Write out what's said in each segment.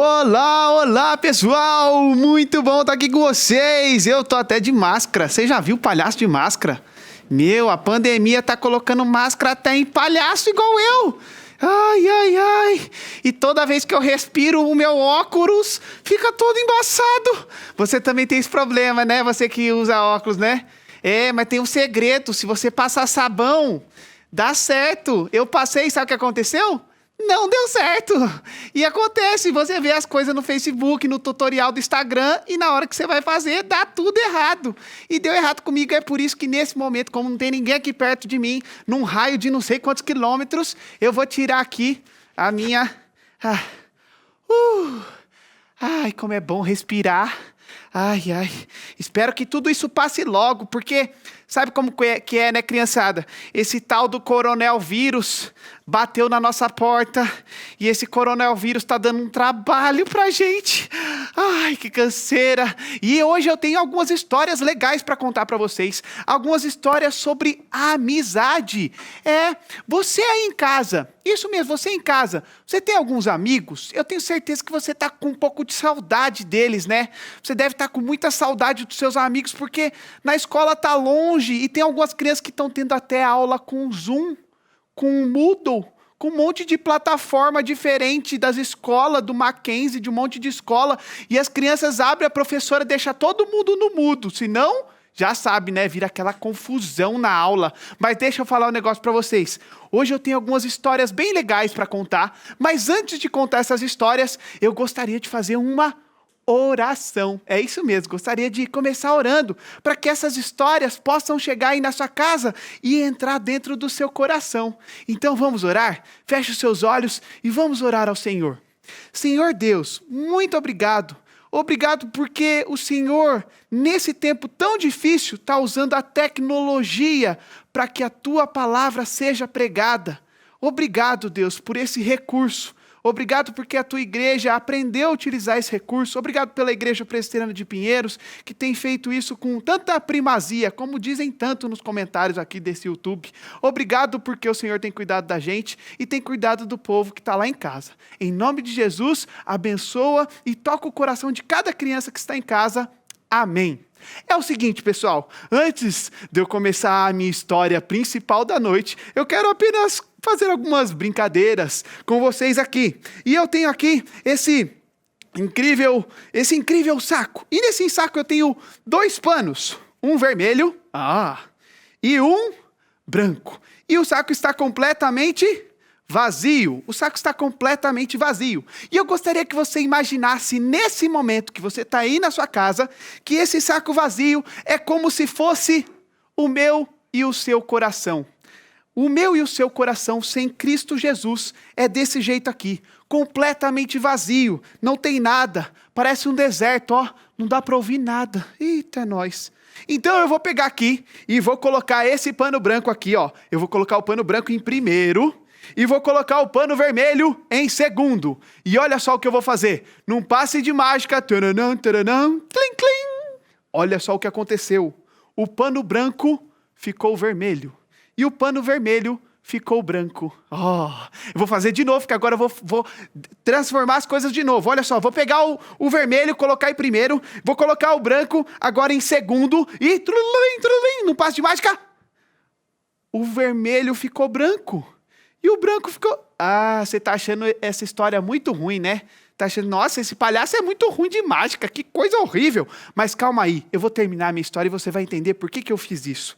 Olá, olá pessoal, muito bom estar aqui com vocês. Eu tô até de máscara, você já viu palhaço de máscara? A pandemia tá colocando máscara até em palhaço igual eu. Ai, ai, ai, e toda vez que eu respiro o meu óculos fica todo embaçado. Você também tem esse problema, né? Você que usa óculos, né? Mas tem um segredo, se você passar sabão, dá certo. Eu passei, sabe o que aconteceu? Não deu certo. E acontece, você vê as coisas no Facebook, no tutorial do Instagram, e na hora que você vai fazer, dá tudo errado. E deu errado comigo, é por isso que nesse momento, como não tem ninguém aqui perto de mim, num raio de não sei quantos quilômetros, eu vou tirar aqui a minha... Ai, como é bom respirar. Ai, ai, espero que tudo isso passe logo, porque sabe como que é, né, criançada? Esse tal do coronavírus bateu na nossa porta e esse coronavírus tá dando um trabalho pra gente. Ai, que canseira. E hoje eu tenho algumas histórias legais para contar para vocês, algumas histórias sobre a amizade. Você aí em casa, isso mesmo, você em casa, você tem alguns amigos? Eu tenho certeza que você tá com um pouco de saudade deles, né? Você deve estar com muita saudade dos seus amigos, porque na escola tá longe e tem algumas crianças que estão tendo até aula com Zoom, com Moodle, com um monte de plataforma diferente das escolas, do Mackenzie, de um monte de escola, e as crianças abrem, a professora deixa todo mundo no mudo, senão, já sabe, né, vira aquela confusão na aula. Mas deixa eu falar um negócio para vocês. Hoje eu tenho algumas histórias bem legais para contar, mas antes de contar essas histórias, eu gostaria de fazer uma oração. É isso mesmo, gostaria de começar orando para que essas histórias possam chegar aí na sua casa e entrar dentro do seu coração. Então vamos orar? Feche os seus olhos e vamos orar ao Senhor. Senhor Deus, muito obrigado. Obrigado porque o Senhor, nesse tempo tão difícil, está usando a tecnologia para que a tua palavra seja pregada. Obrigado, Deus, por esse recurso. Obrigado porque a tua igreja aprendeu a utilizar esse recurso. Obrigado pela Igreja Presbiteriana de Pinheiros, que tem feito isso com tanta primazia, como dizem tanto nos comentários aqui desse YouTube. Obrigado porque o Senhor tem cuidado da gente e tem cuidado do povo que está lá em casa. Em nome de Jesus, abençoa e toca o coração de cada criança que está em casa. Amém. É o seguinte, pessoal, antes de eu começar a minha história principal da noite, eu quero apenas fazer algumas brincadeiras com vocês aqui. E eu tenho aqui esse incrível saco. E nesse saco eu tenho 2 panos, um vermelho, e um branco. E o saco está completamente vazio. O saco está completamente vazio. E eu gostaria que você imaginasse nesse momento que você está aí na sua casa, que esse saco vazio é como se fosse o meu e o seu coração. O meu e o seu coração sem Cristo Jesus é desse jeito aqui, completamente vazio, não tem nada, parece um deserto, não dá para ouvir nada. Eita, é nóis. Então eu vou pegar aqui e vou colocar esse pano branco aqui, eu vou colocar o pano branco em primeiro, e vou colocar o pano vermelho em segundo. E olha só o que eu vou fazer. Num passe de mágica, taranã, taranã, tlim, tlim. Olha só o que aconteceu. O pano branco ficou vermelho. E o pano vermelho ficou branco. Eu vou fazer de novo, que agora eu vou transformar as coisas de novo. Olha só, vou pegar o vermelho, colocar em primeiro. Vou colocar o branco agora em segundo. E trulim, trulim, num passe de mágica, o vermelho ficou branco. E o branco ficou... você tá achando essa história muito ruim, né? Tá achando, nossa, esse palhaço é muito ruim de mágica, que coisa horrível. Mas calma aí, eu vou terminar a minha história e você vai entender por que eu fiz isso.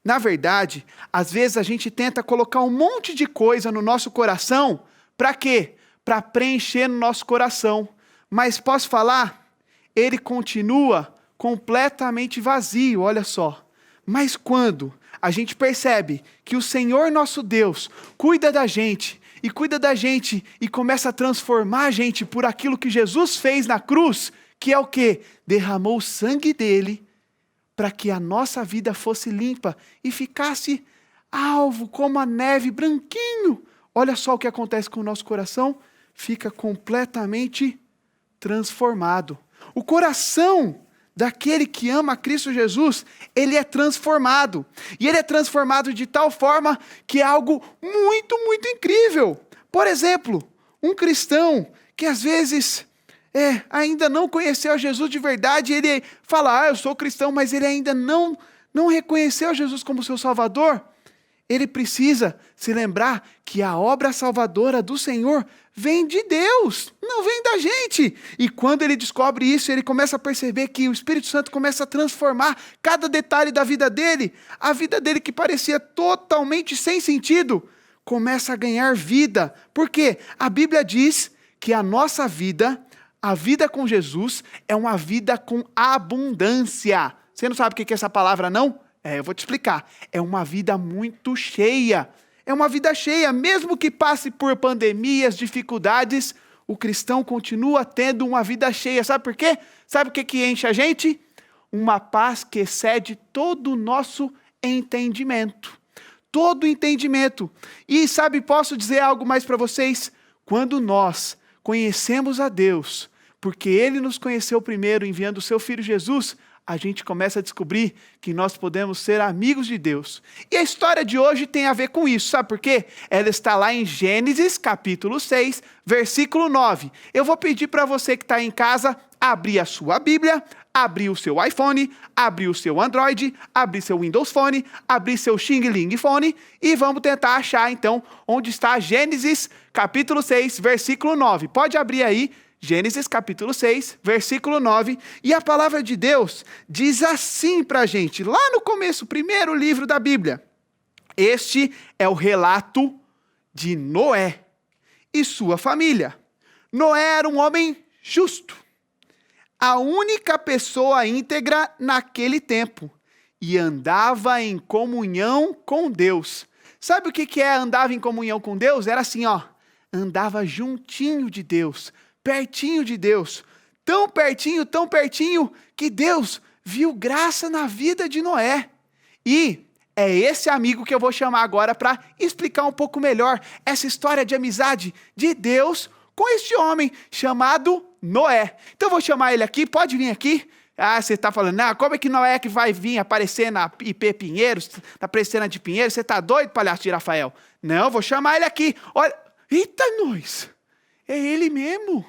Na verdade, às vezes a gente tenta colocar um monte de coisa no nosso coração. Para quê? Para preencher no nosso coração. Mas posso falar? Ele continua completamente vazio, olha só. Mas quando a gente percebe que o Senhor nosso Deus cuida da gente e começa a transformar a gente por aquilo que Jesus fez na cruz, que é o quê? Derramou o sangue dele para que a nossa vida fosse limpa e ficasse alvo como a neve, branquinho. Olha só o que acontece com o nosso coração, fica completamente transformado. O coração daquele que ama Cristo Jesus, ele é transformado. E ele é transformado de tal forma que é algo muito, muito incrível. Por exemplo, um cristão que às vezes ainda não conheceu Jesus de verdade, ele fala, eu sou cristão, mas ele ainda não reconheceu Jesus como seu Salvador, ele precisa se lembrar que a obra salvadora do Senhor vem de Deus, não vem da gente. E quando ele descobre isso, ele começa a perceber que o Espírito Santo começa a transformar cada detalhe da vida dele. A vida dele que parecia totalmente sem sentido, começa a ganhar vida. Por quê? A Bíblia diz que a nossa vida, a vida com Jesus, é uma vida com abundância. Você não sabe o que é essa palavra, não? Eu vou te explicar. É uma vida muito cheia. É uma vida cheia, mesmo que passe por pandemias, dificuldades, o cristão continua tendo uma vida cheia. Sabe por quê? Sabe o que enche a gente? Uma paz que excede todo o nosso entendimento. Todo entendimento. E sabe, posso dizer algo mais para vocês? Quando nós conhecemos a Deus, porque Ele nos conheceu primeiro enviando o seu Filho Jesus, a gente começa a descobrir que nós podemos ser amigos de Deus. E a história de hoje tem a ver com isso, sabe por quê? Ela está lá em Gênesis, capítulo 6, versículo 9. Eu vou pedir para você que está em casa, abrir a sua Bíblia, abrir o seu iPhone, abrir o seu Android, abrir seu Windows Phone, abrir seu Xing Ling Phone e vamos tentar achar, então, onde está Gênesis, capítulo 6, versículo 9. Pode abrir aí, Gênesis capítulo 6, versículo 9, e a palavra de Deus diz assim para a gente, lá no começo, primeiro livro da Bíblia. Este é o relato de Noé e sua família. Noé era um homem justo, a única pessoa íntegra naquele tempo, e andava em comunhão com Deus. Sabe o que andava em comunhão com Deus? Era assim, andava juntinho de Deus, pertinho de Deus, tão pertinho, que Deus viu graça na vida de Noé. E é esse amigo que eu vou chamar agora para explicar um pouco melhor essa história de amizade de Deus com este homem chamado Noé. Então eu vou chamar ele aqui, pode vir aqui. Você está falando, como é que Noé que vai vir aparecer na IP Pinheiros, na Presena de Pinheiros? Você está doido, palhaço de Rafael? Não, vou chamar ele aqui. Olha, eita nós! É ele mesmo.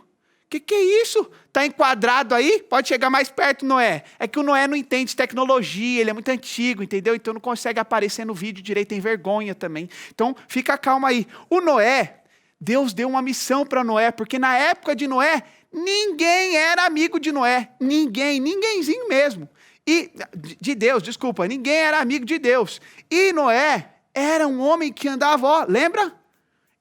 Que é isso? Tá enquadrado aí? Pode chegar mais perto, Noé. É que o Noé não entende tecnologia, ele é muito antigo, entendeu? Então não consegue aparecer no vídeo direito, tem vergonha também. Então fica calma aí. O Noé, Deus deu uma missão para Noé, porque na época de Noé, ninguém era amigo de Noé. Ninguémzinho mesmo. Ninguém era amigo de Deus. E Noé era um homem que andava, lembra?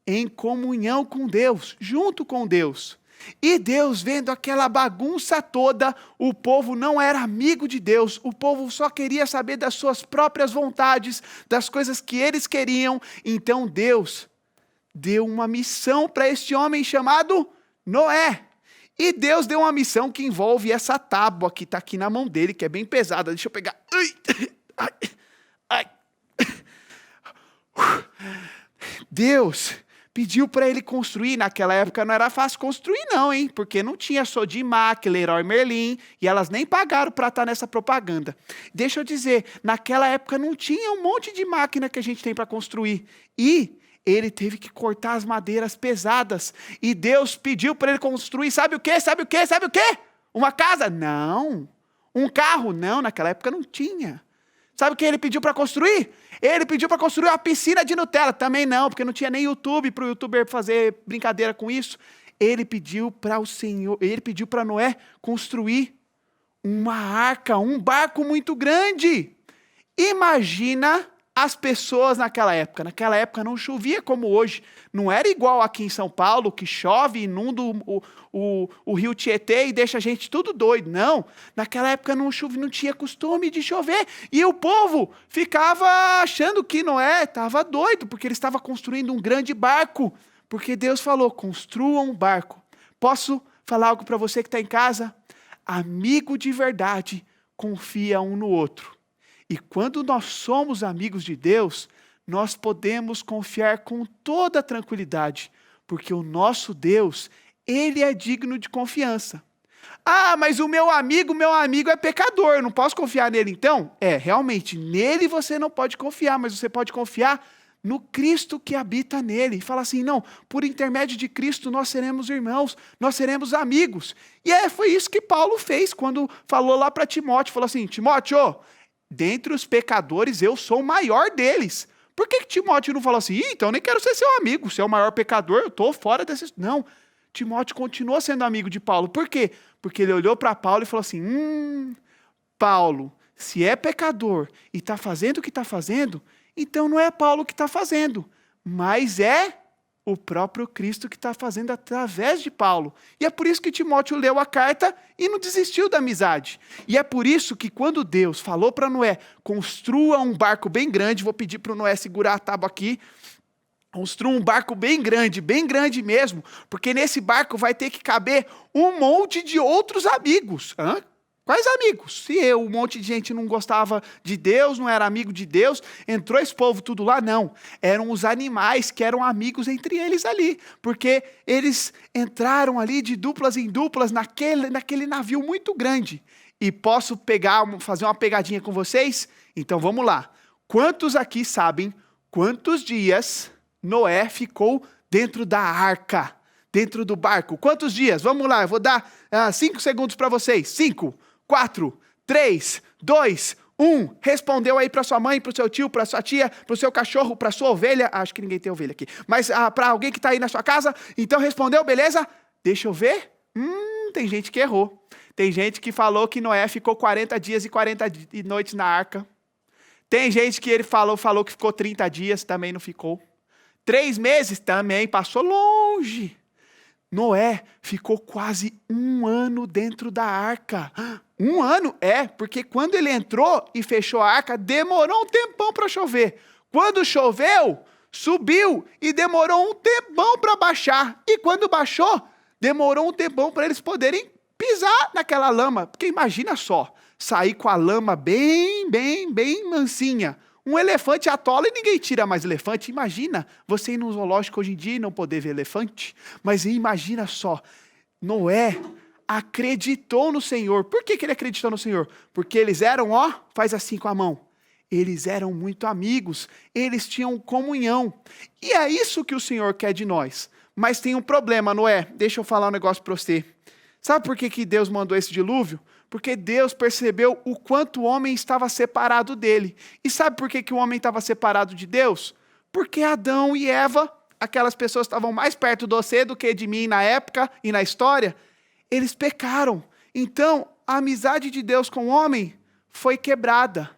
Em comunhão com Deus, junto com Deus. E Deus, vendo aquela bagunça toda, o povo não era amigo de Deus, o povo só queria saber das suas próprias vontades, das coisas que eles queriam. Então Deus deu uma missão para este homem chamado Noé. E Deus deu uma missão que envolve essa tábua que está aqui na mão dele, que é bem pesada. Deixa eu pegar. Deus pediu para ele construir. Naquela época não era fácil construir não, hein? Porque não tinha Sodimac, Leroy Merlin, e elas nem pagaram para estar nessa propaganda. Deixa eu dizer, naquela época não tinha um monte de máquina que a gente tem para construir. E ele teve que cortar as madeiras pesadas. E Deus pediu para ele construir, sabe o quê? Uma casa? Não. Um carro? Não, naquela época não tinha. Sabe o que ele pediu para construir? Ele pediu para construir uma piscina de Nutella. Também não, porque não tinha nem YouTube para o youtuber fazer brincadeira com isso. Ele pediu para Noé construir uma arca, um barco muito grande. Imagina as pessoas naquela época. Naquela época não chovia como hoje. Não era igual aqui em São Paulo, que chove, inunda o rio Tietê e deixa a gente tudo doido. Não. Naquela época não tinha costume de chover. E o povo ficava achando que Noé estava doido, porque ele estava construindo um grande barco. Porque Deus falou, construa um barco. Posso falar algo para você que está em casa? Amigo de verdade confia um no outro. E quando nós somos amigos de Deus, nós podemos confiar com toda tranquilidade, porque o nosso Deus, Ele é digno de confiança. Mas o meu amigo é pecador, eu não posso confiar nele então? Realmente, nele você não pode confiar, mas você pode confiar no Cristo que habita nele. E fala assim, não, por intermédio de Cristo nós seremos irmãos, nós seremos amigos. E foi isso que Paulo fez quando falou lá para Timóteo, falou assim, Timóteo, dentre os pecadores eu sou o maior deles. Por que Timóteo não falou assim, então eu nem quero ser seu amigo, você é o maior pecador, eu estou fora desses... Não, Timóteo continuou sendo amigo de Paulo. Por quê? Porque ele olhou para Paulo e falou assim, Paulo, se é pecador e está fazendo o que está fazendo, então não é Paulo que está fazendo, mas é o próprio Cristo que está fazendo através de Paulo. E é por isso que Timóteo leu a carta e não desistiu da amizade. E é por isso que quando Deus falou para Noé, construa um barco bem grande, vou pedir para o Noé segurar a tábua aqui, construa um barco bem grande mesmo, porque nesse barco vai ter que caber um monte de outros amigos. Quais amigos? Se um monte de gente não gostava de Deus, não era amigo de Deus, entrou esse povo tudo lá? Não. Eram os animais que eram amigos entre eles ali, porque eles entraram ali de duplas em duplas naquele navio muito grande. E posso fazer uma pegadinha com vocês? Então vamos lá. Quantos aqui sabem quantos dias Noé ficou dentro da arca, dentro do barco? Quantos dias? Vamos lá, eu vou dar 5 segundos para vocês. 5, 4, 3, 2, 1. Respondeu aí para sua mãe, para o seu tio, para sua tia, para o seu cachorro, para sua ovelha. Acho que ninguém tem ovelha aqui. Mas para alguém que está aí na sua casa. Então respondeu, beleza? Deixa eu ver. Tem gente que errou. Tem gente que falou que Noé ficou 40 dias e 40 noites na arca. Tem gente que ele falou que ficou 30 dias, também não ficou. 3 meses também, passou longe. Noé ficou quase 1 ano dentro da arca. 1 ano? Porque quando ele entrou e fechou a arca, demorou um tempão para chover. Quando choveu, subiu e demorou um tempão para baixar. E quando baixou, demorou um tempão para eles poderem pisar naquela lama. Porque imagina só, sair com a lama bem mansinha. Um elefante atola e ninguém tira mais elefante. Imagina você ir num zoológico hoje em dia e não poder ver elefante. Mas imagina só, Noé acreditou no Senhor. Por que ele acreditou no Senhor? Porque eles eram, faz assim com a mão. Eles eram muito amigos, eles tinham comunhão. E é isso que o Senhor quer de nós. Mas tem um problema, Noé. Deixa eu falar um negócio para você. Sabe por que Deus mandou esse dilúvio? Porque Deus percebeu o quanto o homem estava separado dele. E sabe por que o homem estava separado de Deus? Porque Adão e Eva, aquelas pessoas que estavam mais perto de você do que de mim na época e na história, eles pecaram. Então, a amizade de Deus com o homem foi quebrada.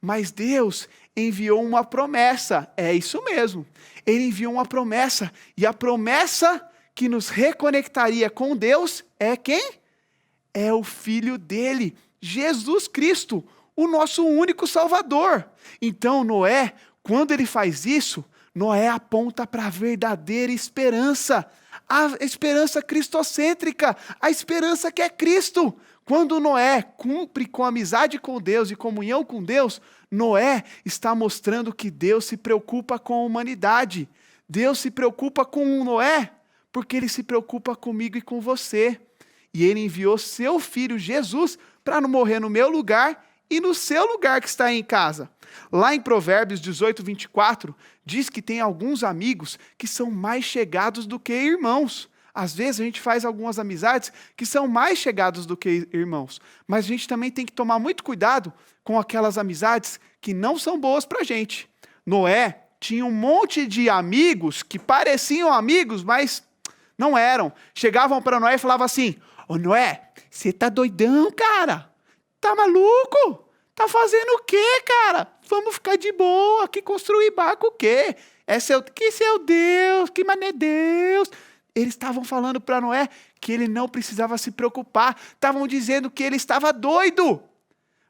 Mas Deus enviou uma promessa. É isso mesmo. Ele enviou uma promessa. E a promessa que nos reconectaria com Deus é quem? É o Filho dele, Jesus Cristo, o nosso único Salvador. Então Noé, quando ele faz isso, Noé aponta para a verdadeira esperança, a esperança cristocêntrica, a esperança que é Cristo. Quando Noé cumpre com amizade com Deus e comunhão com Deus, Noé está mostrando que Deus se preocupa com a humanidade. Deus se preocupa com Noé, porque ele se preocupa comigo e com você. E ele enviou seu filho Jesus para não morrer no meu lugar e no seu lugar que está aí em casa. Lá em Provérbios 18, 24, diz que tem alguns amigos que são mais chegados do que irmãos. Às vezes a gente faz algumas amizades que são mais chegados do que irmãos. Mas a gente também tem que tomar muito cuidado com aquelas amizades que não são boas para a gente. Noé tinha um monte de amigos que pareciam amigos, mas não eram. Chegavam para Noé e falavam assim: ô Noé, você tá doidão, cara? Tá maluco? Tá fazendo o quê, cara? Vamos ficar de boa, aqui construir barco o quê? Que seu Deus, que mané Deus. Eles estavam falando para Noé que ele não precisava se preocupar. Estavam dizendo que ele estava doido.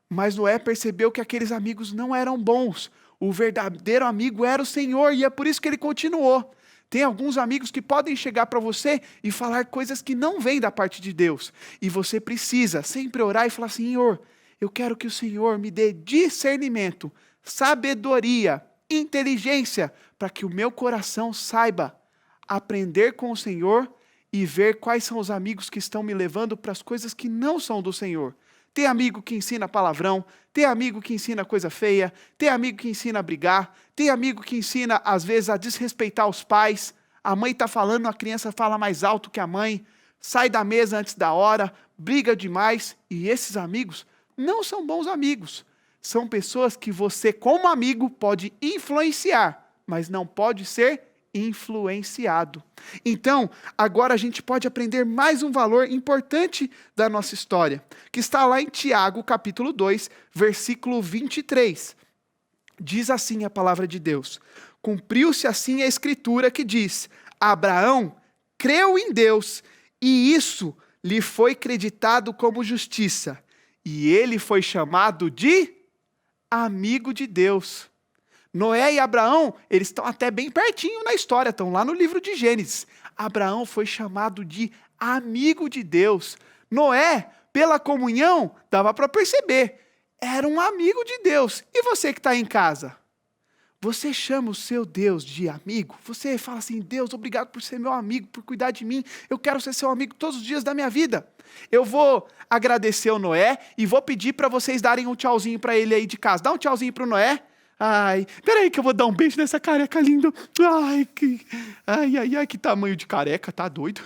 Mas Noé percebeu que aqueles amigos não eram bons. O verdadeiro amigo era o Senhor e é por isso que ele continuou. Tem alguns amigos que podem chegar para você e falar coisas que não vêm da parte de Deus. E você precisa sempre orar e falar: Senhor, eu quero que o Senhor me dê discernimento, sabedoria, inteligência, para que o meu coração saiba aprender com o Senhor e ver quais são os amigos que estão me levando para as coisas que não são do Senhor. Tem amigo que ensina palavrão, tem amigo que ensina coisa feia, tem amigo que ensina a brigar, tem amigo que ensina, às vezes, a desrespeitar os pais. A mãe está falando, a criança fala mais alto que a mãe, sai da mesa antes da hora, briga demais. E esses amigos não são bons amigos. São pessoas que você, como amigo, pode influenciar, mas não pode ser influenciado. Então, agora a gente pode aprender mais um valor importante da nossa história, que está lá em Tiago, capítulo 2, versículo 23. Diz assim a palavra de Deus: cumpriu-se assim a escritura que diz: Abraão creu em Deus, e isso lhe foi creditado como justiça, e ele foi chamado de amigo de Deus. Noé e Abraão, eles estão até bem pertinho na história, estão lá no livro de Gênesis. Abraão foi chamado de amigo de Deus. Noé, pela comunhão, dava para perceber, era um amigo de Deus. E você que está em casa? Você chama o seu Deus de amigo? Você fala assim: Deus, obrigado por ser meu amigo, por cuidar de mim. Eu quero ser seu amigo todos os dias da minha vida. Eu vou agradecer o Noé e vou pedir para vocês darem um tchauzinho para ele aí de casa. Dá um tchauzinho para o Noé. Ai, peraí que eu vou dar um beijo nessa careca linda. Ai, que tamanho de careca, tá doido?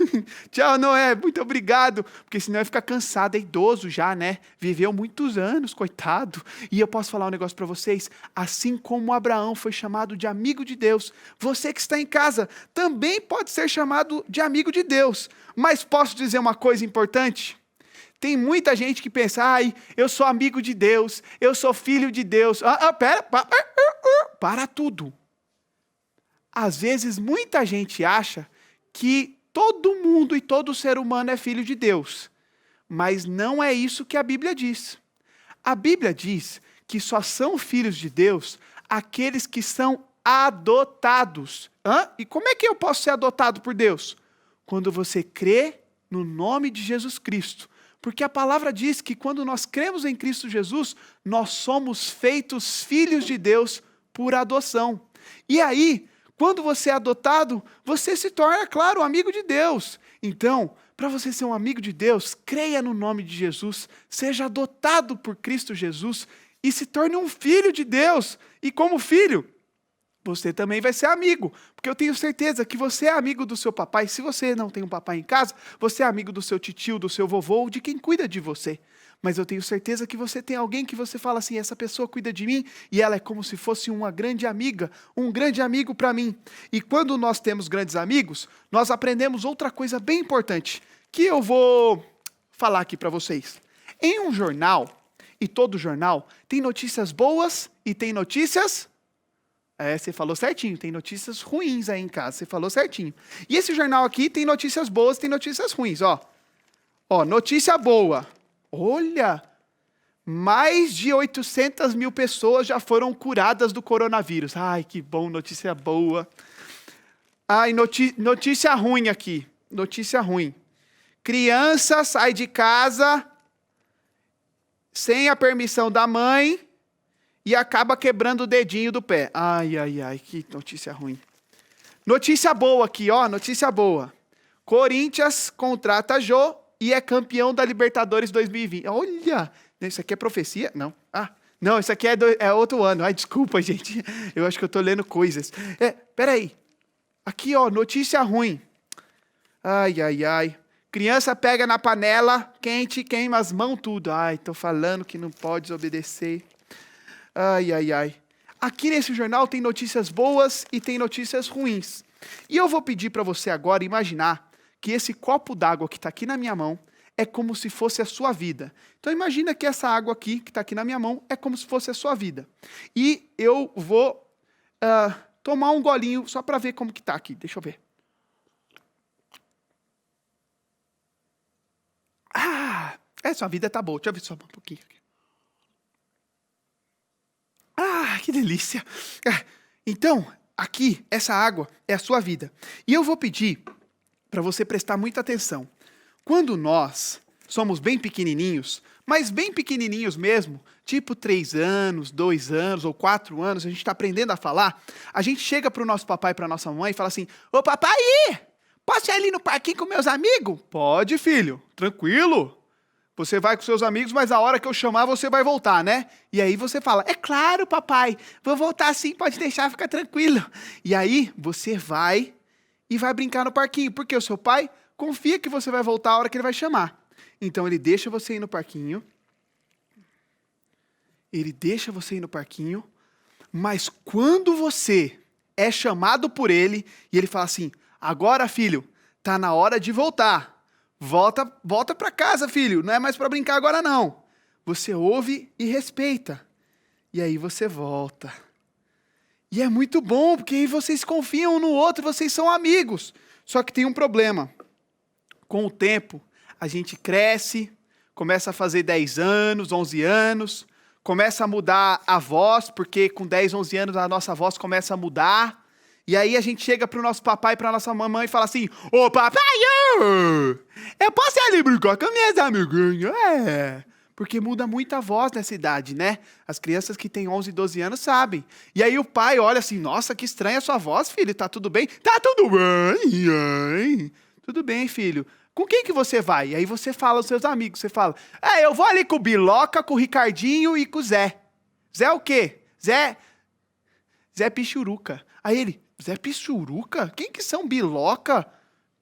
Tchau, Noé, muito obrigado. Porque senão ia ficar cansado, é idoso já, né? Viveu muitos anos, coitado. E eu posso falar um negócio para vocês? Assim como Abraão foi chamado de amigo de Deus, você que está em casa também pode ser chamado de amigo de Deus. Mas posso dizer uma coisa importante? Tem muita gente que pensa: ai, eu sou amigo de Deus, eu sou filho de Deus. Para tudo. Às vezes, muita gente acha que todo mundo e todo ser humano é filho de Deus. Mas não é isso que a Bíblia diz. A Bíblia diz que só são filhos de Deus aqueles que são adotados. E como é que eu posso ser adotado por Deus? Quando você crê no nome de Jesus Cristo. Porque a palavra diz que quando nós cremos em Cristo Jesus, nós somos feitos filhos de Deus por adoção. E aí, quando você é adotado, você se torna, claro, amigo de Deus. Então, para você ser um amigo de Deus, creia no nome de Jesus, seja adotado por Cristo Jesus e se torne um filho de Deus. E como filho, você também vai ser amigo, porque eu tenho certeza que você é amigo do seu papai. Se você não tem um papai em casa, você é amigo do seu titio, do seu vovô, ou de quem cuida de você. Mas eu tenho certeza que você tem alguém que você fala assim: essa pessoa cuida de mim, e ela é como se fosse uma grande amiga, um grande amigo para mim. E quando nós temos grandes amigos, nós aprendemos outra coisa bem importante, que eu vou falar aqui para vocês. Em um jornal, e todo jornal, tem notícias boas e tem notícias... você falou certinho, tem notícias ruins aí em casa, você falou certinho. E esse jornal aqui tem notícias boas, tem notícias ruins, ó. Ó, notícia boa. Olha, mais de 800 mil pessoas já foram curadas do coronavírus. Ai, que bom, notícia boa. Ai, notícia ruim aqui, notícia ruim. Criança sai de casa sem a permissão da mãe e acaba quebrando o dedinho do pé. Ai, que notícia ruim. Notícia boa aqui, ó, notícia boa. Corinthians contrata Jô e é campeão da Libertadores 2020. Olha, isso aqui é profecia? Não. Não, isso aqui é outro ano. Ai, desculpa, gente. Eu acho que eu tô lendo coisas. Peraí. Aqui, ó, notícia ruim. Ai. Criança pega na panela quente, queima as mãos tudo. Ai, tô falando que não pode desobedecer. Ai. Aqui nesse jornal tem notícias boas e tem notícias ruins. E eu vou pedir para você agora imaginar que esse copo d'água que está aqui na minha mão é como se fosse a sua vida. Então imagina que essa água aqui, que está aqui na minha mão, é como se fosse a sua vida. E eu vou tomar um golinho só para ver como que está aqui. Deixa eu ver. Sua vida tá boa. Deixa eu ver só um pouquinho aqui. Que delícia. Então, aqui, essa água é a sua vida. E eu vou pedir para você prestar muita atenção. Quando nós somos bem pequenininhos, mas bem pequenininhos mesmo, tipo 3 anos, 2 anos ou 4 anos, a gente está aprendendo a falar, a gente chega para o nosso papai e para a nossa mãe e fala assim: ô papai, posso ir ali no parquinho com meus amigos? Pode, filho, tranquilo. Você vai com seus amigos, mas a hora que eu chamar, você vai voltar, né? E aí você fala, é claro, papai, vou voltar sim, pode deixar, fica tranquilo. E aí você vai e vai brincar no parquinho, porque o seu pai confia que você vai voltar a hora que ele vai chamar. Então ele deixa você ir no parquinho, mas quando você é chamado por ele, e ele fala assim, agora filho, tá na hora de voltar. Volta para casa, filho. Não é mais para brincar agora, não. Você ouve e respeita. E aí você volta. E é muito bom, porque aí vocês confiam um no outro, vocês são amigos. Só que tem um problema. Com o tempo, a gente cresce, começa a fazer 10 anos, 11 anos, começa a mudar a voz, porque com 10, 11 anos a nossa voz começa a mudar. E aí a gente chega pro nosso papai e pra nossa mamãe e fala assim, ô papai, eu posso ir ali brincar com minhas amiguinhas? Porque muda muito a voz nessa idade, né? As crianças que têm 11, 12 anos sabem. E aí o pai olha assim, nossa, que estranha a sua voz, filho, tá tudo bem? Tá tudo bem, tudo bem, filho. Com quem que você vai? E aí você fala aos seus amigos, você fala, eu vou ali com o Biloca, com o Ricardinho e com o Zé. Zé o quê? Zé Pichuruca. Aí ele, Zé Pichuruca? Quem que são Biloca,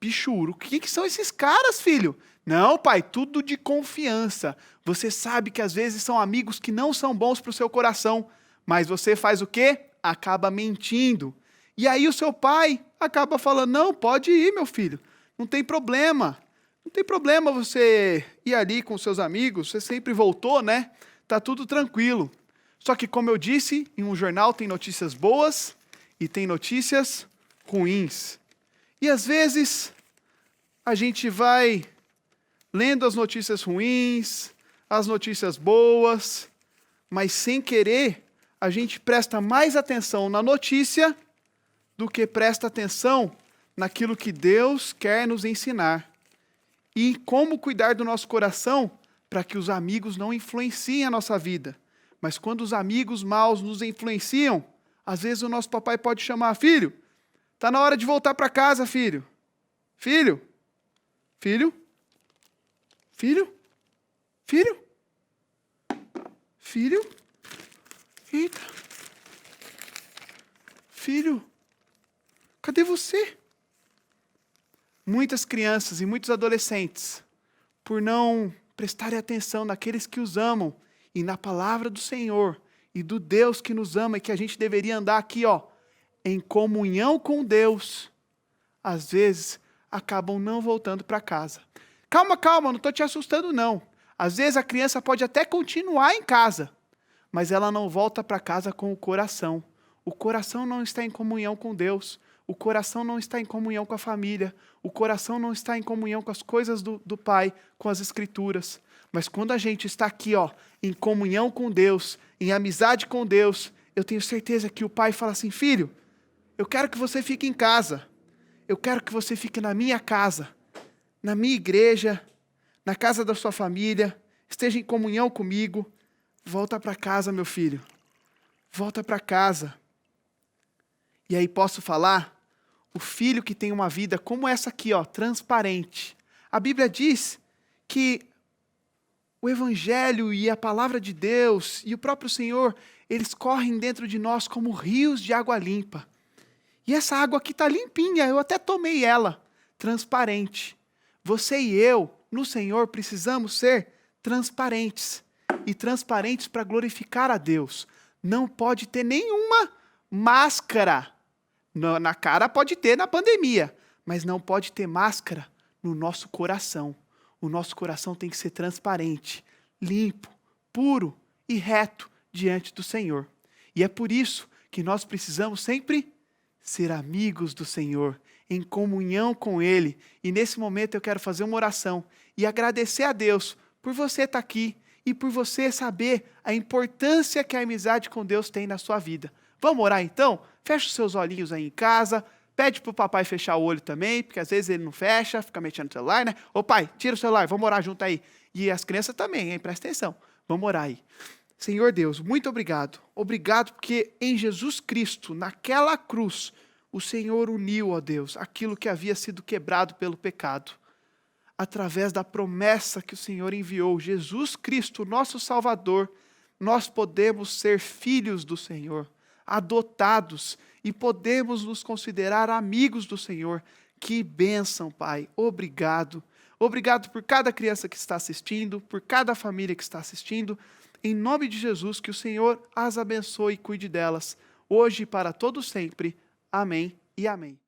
Pichuruca? Quem que são esses caras, filho? Não, pai, tudo de confiança. Você sabe que às vezes são amigos que não são bons para o seu coração, mas você faz o quê? Acaba mentindo. E aí o seu pai acaba falando, não, pode ir, meu filho, não tem problema. Não tem problema você ir ali com seus amigos, você sempre voltou, né? Tá tudo tranquilo. Só que, como eu disse, em um jornal tem notícias boas e tem notícias ruins. E às vezes a gente vai lendo as notícias ruins, as notícias boas, mas sem querer a gente presta mais atenção na notícia do que presta atenção naquilo que Deus quer nos ensinar. E como cuidar do nosso coração para que os amigos não influenciem a nossa vida. Mas quando os amigos maus nos influenciam, às vezes o nosso papai pode chamar, filho, tá na hora de voltar para casa, filho. Filho? Filho? Filho? Filho? Filho? Eita. Filho? Cadê você? Muitas crianças e muitos adolescentes, por não prestarem atenção naqueles que os amam e na palavra do Senhor e do Deus que nos ama e que a gente deveria andar aqui, em comunhão com Deus, às vezes acabam não voltando para casa. Calma, não estou te assustando não. Às vezes a criança pode até continuar em casa, mas ela não volta para casa com o coração. O coração não está em comunhão com Deus. O coração não está em comunhão com a família. O coração não está em comunhão com as coisas do Pai, com as Escrituras. Mas quando a gente está aqui, em comunhão com Deus, em amizade com Deus, eu tenho certeza que o Pai fala assim, filho, eu quero que você fique em casa. Eu quero que você fique na minha casa, na minha igreja, na casa da sua família, esteja em comunhão comigo. Volta para casa, meu filho. Volta para casa. E aí posso falar, o filho que tem uma vida como essa aqui, transparente. A Bíblia diz que o Evangelho e a palavra de Deus e o próprio Senhor, eles correm dentro de nós como rios de água limpa. E essa água aqui está limpinha, eu até tomei ela, transparente. Você e eu, no Senhor, precisamos ser transparentes. E transparentes para glorificar a Deus. Não pode ter nenhuma máscara. Na cara pode ter na pandemia, mas não pode ter máscara no nosso coração. O nosso coração tem que ser transparente, limpo, puro e reto diante do Senhor. E é por isso que nós precisamos sempre ser amigos do Senhor, em comunhão com Ele. E nesse momento eu quero fazer uma oração e agradecer a Deus por você estar aqui e por você saber a importância que a amizade com Deus tem na sua vida. Vamos orar então? Fecha os seus olhinhos aí em casa, pede para o papai fechar o olho também, porque às vezes ele não fecha, fica mexendo no celular, né? Ô pai, tira o celular, vamos orar junto aí. E as crianças também, hein? Presta atenção. Vamos orar aí. Senhor Deus, muito obrigado. Obrigado porque em Jesus Cristo, naquela cruz, o Senhor uniu, ó Deus, aquilo que havia sido quebrado pelo pecado. através da promessa que o Senhor enviou, Jesus Cristo, nosso Salvador, nós podemos ser filhos do Senhor, adotados, e podemos nos considerar amigos do Senhor. Que bênção, Pai. Obrigado. Obrigado por cada criança que está assistindo, por cada família que está assistindo. Em nome de Jesus, que o Senhor as abençoe e cuide delas, hoje e para todo sempre. Amém e amém.